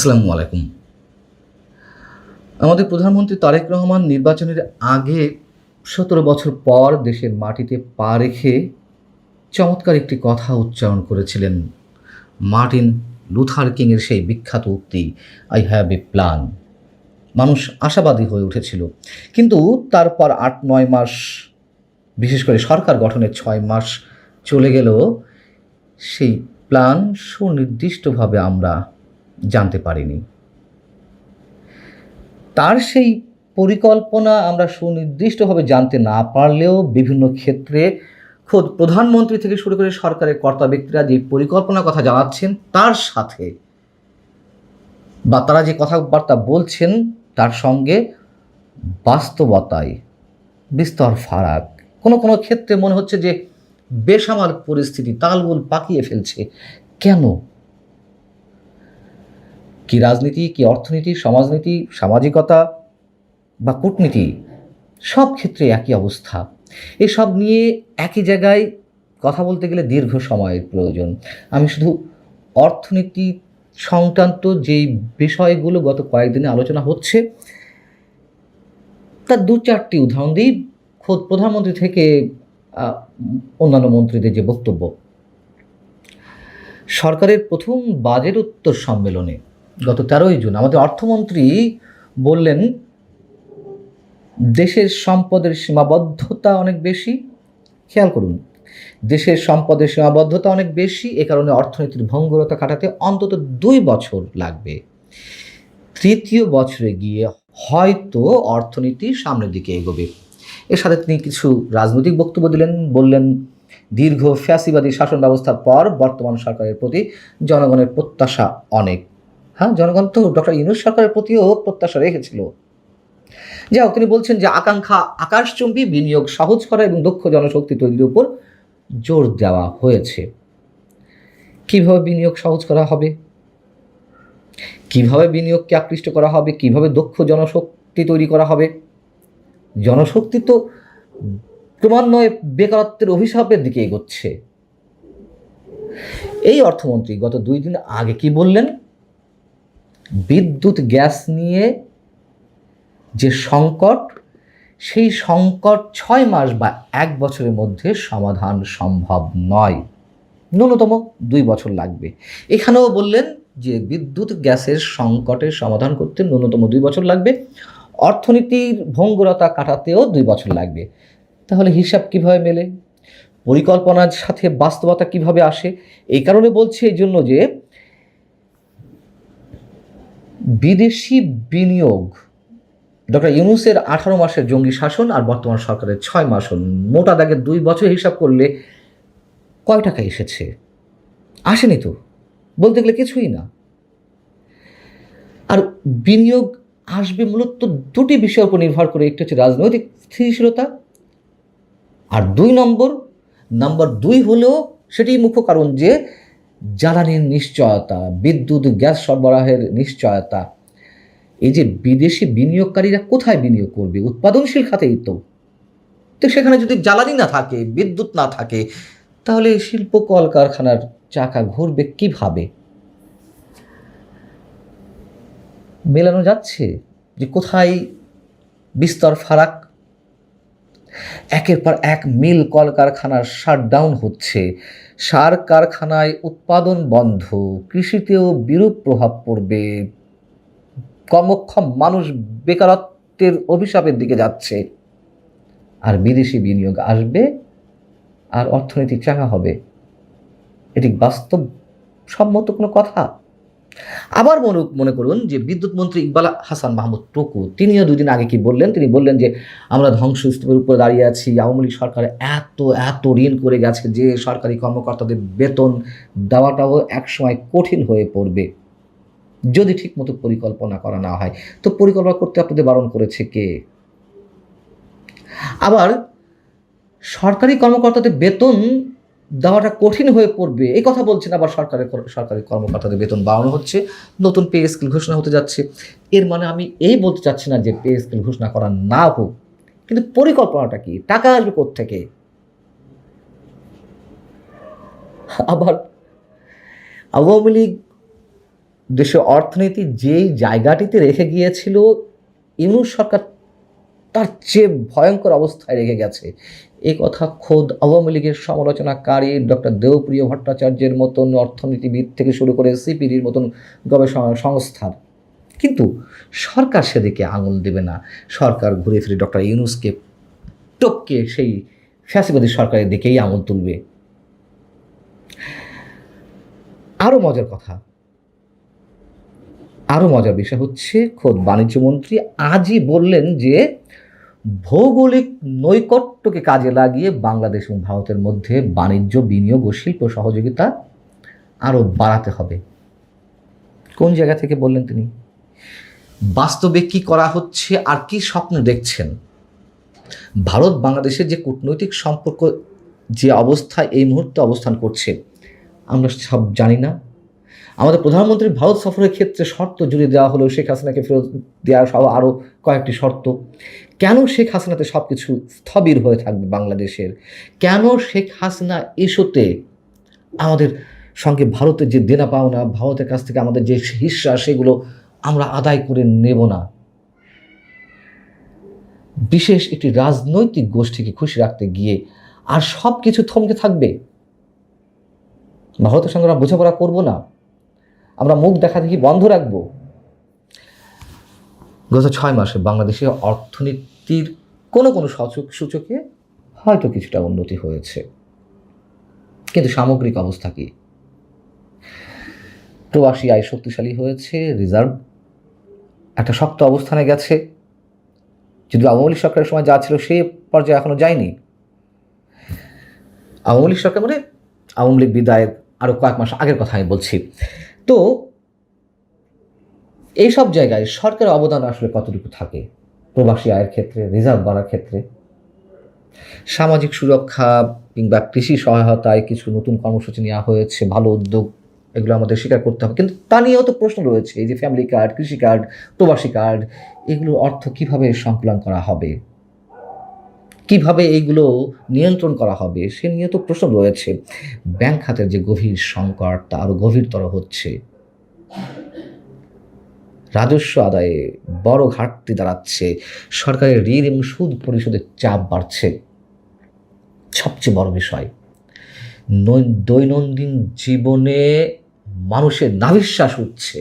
আসসালামু আলাইকুম। আমাদের প্রধানমন্ত্রী তারেক রহমান নির্বাচনের আগে ১৭ বছর পর দেশের মাটিতে পা রেখে চমৎকার একটি কথা উচ্চারণ করেছিলেন। মার্টিন লুথার কিংয়ের সেই বিখ্যাত উক্তি, "আই হ্যাভ এ প্ল্যান"। মানুষ আশাবাদী হয়ে উঠেছিল। কিন্তু তারপর ৮-৯ মাস, বিশেষ করে সরকার গঠনের ৬ মাস চলে গেলেও সেই প্ল্যান সুনির্দিষ্টভাবে আমরা জানতে পারিনি। তার সেই পরিকল্পনা আমরা সুনির্দিষ্টভাবে জানতে না পারলেও বিভিন্ন ক্ষেত্রে খোদ প্রধানমন্ত্রী থেকে শুরু করে সরকারের কর্তা ব্যক্তিরা যে পরিকল্পনার কথা জানাচ্ছেন তার সাথে বা তারা যে কথাবার্তা বলছেন তার সঙ্গে বাস্তবতায় বিস্তর ফারাক। কোনো কোনো ক্ষেত্রে মনে হচ্ছে যে বেসামাল পরিস্থিতি তালগোল পাকিয়ে ফেলছে। কেন? কি রাজনীতি, কি অর্থনীতি, সমাজনীতি, সামাজিকতা বা কূটনীতি, সব ক্ষেত্রে একই অবস্থা। এসব নিয়ে একই জায়গায় কথা বলতে গেলে দীর্ঘ সময়ের প্রয়োজন। আমি শুধু অর্থনীতি সংক্রান্ত যেই বিষয়গুলো গত কয়েকদিনে আলোচনা হচ্ছে তার ২-৪টি উদাহরণ দিই। খোদ প্রধানমন্ত্রী থেকে অন্যান্য মন্ত্রীদের যে বক্তব্য। সরকারের প্রথম বাজেট উত্তর সম্মেলনে গত ১৩ই জুন আমাদের অর্থমন্ত্রী বললেন, দেশের সম্পদের সীমাবদ্ধতা অনেক বেশি। খেয়াল করুন, দেশের সম্পদের সীমাবদ্ধতা অনেক বেশি, এ কারণে অর্থনীতির ভঙ্গুরতা কাটাতে অন্তত ২ বছর লাগবে। তৃতীয় বছরে গিয়ে হয়তো অর্থনীতি সামনের দিকে এগোবে। এর সাথে তিনি কিছু রাজনৈতিক বক্তব্য দিলেন। বললেন, দীর্ঘ ফ্যাসিবাদী শাসন ব্যবস্থার পর বর্তমান সরকারের প্রতি জনগণের প্রত্যাশা অনেক। হ্যাঁ, জনগণ তো ডক্টর ইউনূস সরকারের প্রতিও প্রত্যাশা রেখেছিল। যাই হোক, তিনি বলছেন যে আকাঙ্ক্ষা আকাশচুম্বী বিনিয়োগ সহজ করা এবং দক্ষ জনশক্তি তৈরির উপর জোর দেওয়া হয়েছে। কিভাবে বিনিয়োগ সহজ করা হবে, কিভাবে বিনিয়োগকে আকৃষ্ট করা হবে, কিভাবে দক্ষ জনশক্তি তৈরি করা হবে? জনশক্তি তো ক্রমান্বয়ে বেকারত্বের অভিশাপের দিকে এগোচ্ছে। এই অর্থমন্ত্রী গত ২ দিন আগে কি বললেন? বিদ্যুৎ গ্যাস নিয়ে যে সংকট, সেই সংকট ৬ মাস বা ১ বছরের মধ্যে সমাধান সম্ভব নয়, ন্যূনতম ২ বছর লাগবে। এখানেও বললেন যে বিদ্যুৎ গ্যাসের সংকটের সমাধান করতে ন্যূনতম ২ বছর লাগবে, অর্থনীতির ভঙ্গুরতা কাটাতেও ২ বছর লাগবে। তাহলে হিসাব কিভাবে মেলে? পরিকল্পনার সাথে বাস্তবতা কিভাবে আসে? এই কারণে বলছি এই জন্য যে বিদেশি বিনিয়োগ, ডক্টর ইউনূসের ১৮ মাসের জঙ্গি শাসন আর বর্তমান সরকারের ৬ মাস, মোটা দাগে ২ বছর হিসাব করলে কয় টাকা এসেছে? আসেনি তো, বলতে গেলে কিছুই না। আর বিনিয়োগ আসবে মূলত ২টি বিষয়ের উপর নির্ভর করে। একটি হচ্ছে রাজনৈতিক স্থিতিশীলতা, আর নাম্বার ২ হলেও সেটি মুখ্য কারণ যে জ্বালানির নিশ্চয়তা, বিদ্যুৎ গ্যাস সরবরাহের নিশ্চয়তা। এই যে বিদেশি বিনিয়োগকারীরা কোথায় বিনিয়োগ করবে? উৎপাদনশীল খাতেই তো। তো সেখানে যদি জ্বালানি না থাকে, বিদ্যুৎ না থাকে, তাহলে শিল্প কলকারখানার চাকা ঘুরবে কিভাবে? মেলানো যাচ্ছে যে কোথায় বিস্তর ফারাক। একের পর এক মিল কলকারখানার শাটডাউন হচ্ছে, সার কারখানায় উৎপাদন বন্ধ, কৃষিতেও বিরূপ প্রভাব পড়বে, কর্মক্ষম মানুষ বেকারত্বের অভিশাপের দিকে যাচ্ছে। আর বিদেশি বিনিয়োগ আসবে আর অর্থনীতি চাঙা হবে। এটি বাস্তবসম্মত কোনো কথা? আবার মনে করুন যে বিদ্যুৎ মন্ত্রী ইকবাল হাসান মাহমুদ টুকু, তিনিও ২ দিন আগে কি বললেন? তিনি বললেন যে আমরা ধ্বংসস্তূপের উপরে দাঁড়িয়ে আছি। আওয়ামী লীগ সরকার এত ঋণ করে গেছে যে সরকারি কর্মকর্তাদের বেতন দেওয়াটাও একসময় কঠিন হয়ে পড়বে যদি ঠিকমতো পরিকল্পনা করা না হয়। তো পরিকল্পনা করতে আপনাদের বারণ করেছে কে? আবার সরকারি কর্মকর্তাদের বেতন দেওয়াটা কঠিন হয়ে পড়বে এই কথা বলছেন, আবার সরকারি কর্মকর্তাদের বেতন বাড়ানো হচ্ছে, নতুন পে স্কেল ঘোষণা হতে যাচ্ছে। এর মানে আমি এই বলতে চাচ্ছি না যে পে স্কেল ঘোষণা করা না হোক, কিন্তু পরিকল্পনাটা কি? টাকা আসবে কোত্থেকে? আবার আওয়ামী লীগ দেশের অর্থনীতি যেই জায়গাটিতে রেখে গিয়েছিল ইউনূস সরকার তার চেয়ে ভয়ঙ্কর অবস্থায় রেখে গেছে। এই কথা খোদ আওয়ামী লীগের সমালোচনাকারী ডক্টর দেবপ্রিয় ভট্টাচার্যের মতন অর্থনীতিবিদ থেকে শুরু করে সিপিডির মতন গবেষণা সংস্থার। কিন্তু সরকার সেদিকে আঙুল দেবে না। সরকার ঘুরে ফিরে ডক্টর ইউনূসকে টপকে সেই ফ্যাসিবাদী সরকারের দিকেই আঙুল তুলবে। আরও মজার কথা, আরও মজার বিষয় হচ্ছে খোদ বাণিজ্যমন্ত্রী আজই বললেন যে ভৌগোলিক নৈকট্যকে কাজে লাগিয়ে বাংলাদেশ এবং ভারতের মধ্যে বাণিজ্য, বিনিয়োগ ও শিল্প সহযোগিতা আরও বাড়াতে হবে। কোন জায়গা থেকে বললেন তিনি? বাস্তবে কি করা হচ্ছে আর কি স্বপ্ন দেখছেন? ভারত বাংলাদেশের যে কূটনৈতিক সম্পর্ক যে অবস্থায় এই মুহূর্তে অবস্থান করছে আমরা সব জানি না। আমাদের প্রধানমন্ত্রীর ভারত সফরের ক্ষেত্রে শর্ত জুড়ে দেওয়া হলো শেখ হাসিনাকে ফেরত দেওয়া সহ আরও কয়েকটি শর্ত। কেন শেখ হাসিনাতে সব কিছু স্থবির হয়ে থাকবে বাংলাদেশের? কেন শেখ হাসিনা ইস্যুতে আমাদের সঙ্গে ভারতের যে দেনা পাওনা, ভারতের কাছ থেকে আমাদের যে হিস্সা, সেগুলো আমরা আদায় করে নেব না? বিশেষ একটি রাজনৈতিক গোষ্ঠীকে খুশি রাখতে গিয়ে আর সব কিছু থমকে থাকবে? ভারতের সঙ্গে আমরা বোঝাপড়া করবো না? আমরা মুখ দেখা দেখি বন্ধ রাখবো? গত 6 মাসে বাংলাদেশের অর্থনীতির কোনো সূচকে হয়তো কিছুটা উন্নতি হয়েছে, কিন্তু সামগ্রিক অবস্থা কি? প্রবাসী আয় শক্তিশালী হয়েছে, রিজার্ভ একটা শক্ত অবস্থানে গেছে, যদি আওয়ামী লীগ সরকারের সময় যা ছিল সেই পর্যায়ে এখনো যায়নি। আওয়ামী লীগ সরকার মানে আওয়ামী লীগ বিদায়ের আরও কয়েক মাস আগের কথা আমি বলছি। তো এইসব জায়গায় সরকারের অবদান আসলে কতটুকু থাকে? প্রবাসী আয়ের ক্ষেত্রে, রিজার্ভ বাড়ার ক্ষেত্রে, সামাজিক সুরক্ষা কিংবা কৃষি সহায়তায় কিছু নতুন কর্মসূচি নেওয়া হয়েছে, ভালো উদ্যোগ, এগুলো আমাদের স্বীকার করতে হবে। কিন্তু তা নিয়েও তো প্রশ্ন রয়েছে, এই যে ফ্যামিলি কার্ড, কৃষি কার্ড, প্রবাসী কার্ড, এগুলোর অর্থ কিভাবে সংকলন করা হবে, কিভাবে এইগুলো নিয়ন্ত্রণ করা হবে, সে নিয়ে তো প্রশ্ন রয়েছে। ব্যাংক খাতের যে গভীর সংকট তা আরও গভীরতর হচ্ছে। রাজস্ব আদায়ে বড় ঘাটতি দাঁড়াচ্ছে, সরকারের ঋণ এবং সুদ পরিশোধের চাপ বাড়ছে। সবচেয়ে বড় বিষয়, দৈনন্দিন জীবনে মানুষের নাভিশ্বাস উঠছে,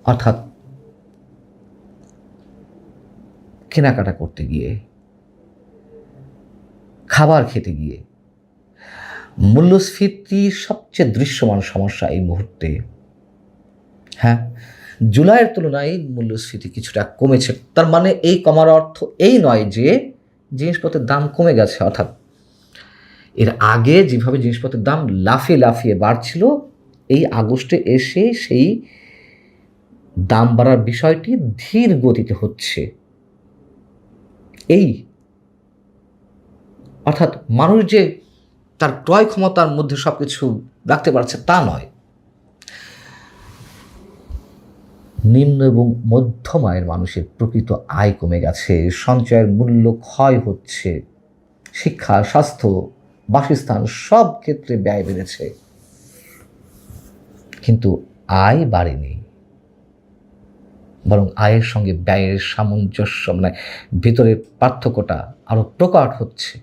অর্থাৎ কেনাকাটা করতে গিয়ে, খাবার খেতে গিয়ে মূল্যস্ফীতির সবচেয়ে দৃশ্যমান সমস্যা এই মুহূর্তে। হ্যাঁ, জুলাইয়ের তুলনায় মূল্যস্ফীতি কিছুটা কমেছে। তার মানে এই কমার অর্থ এই নয় যে জিনিসপত্রের দাম কমে গেছে, অর্থাৎ এর আগে যেভাবে জিনিসপত্রের দাম লাফিয়ে লাফিয়ে বাড়ছিল, এই আগস্টে এসে সেই দাম বাড়ার বিষয়টি ধীর গতিতে হচ্ছে। এই অর্থাৎ মানুষ যে তার ক্রয় ক্ষমতার মধ্যে সব কিছু রাখতে পারছে তা নয়। নিম্ন এবং মধ্যম আয়ের মানুষের প্রকৃত আয় কমে গেছে, সঞ্চয়ের মূল্য ক্ষয় হচ্ছে, শিক্ষা, স্বাস্থ্য, বাসস্থান সব ক্ষেত্রে ব্যয় বেড়েছে, কিন্তু আয় বাড়েনি, বরং আয়ের সঙ্গে ব্যয়ের সামঞ্জস্য মানে ভিতরের পার্থক্যটা আরও প্রকট হচ্ছে।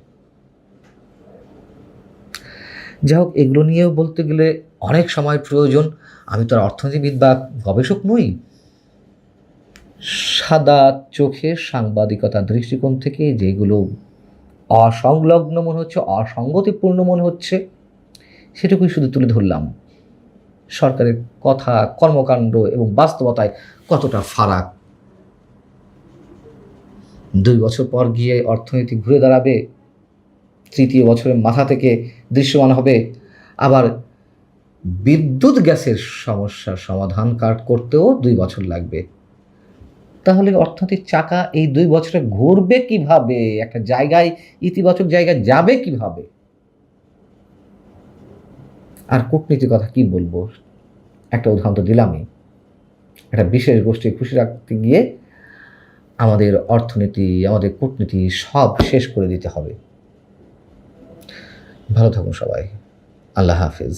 যাই হোক, এগুলো নিয়েও বলতে গেলে অনেক সময় প্রয়োজন। আমি তো আর অর্থনীতিবিদ বা গবেষক নই। সাদা চোখে সাংবাদিকতার দৃষ্টিকোণ থেকে যেগুলো অসংলগ্ন মনে হচ্ছে, অসঙ্গতিপূর্ণ মনে হচ্ছে, সেটুকুই শুধু তুলে ধরলাম। সরকারের কথা, কর্মকাণ্ড এবং বাস্তবতায় কতটা ফারাক। 2 বছর পর গিয়ে অর্থনীতি ঘুরে দাঁড়াবে, তৃতীয় বছরের মাথা থেকে দৃশ্যমান হবে। আবার বিদ্যুৎ গ্যাসের সমস্যার সমাধান করতেও 2 বছর লাগবে। তাহলে অর্থনীতির চাকা এই 2 বছরে ঘুরবে কিভাবে? একটা জায়গায়, ইতিবাচক জায়গায় যাবে কিভাবে? আর কূটনীতির কথা কি বলবো? একটা উদাহরণ তো দিলামই। একটা বিশেষ গোষ্ঠী খুশি রাখতে গিয়ে আমাদের অর্থনীতি, আমাদের কূটনীতি সব শেষ করে দিতে হবে। ভালো থাকুন সবাই। আল্লাহ হাফেজ।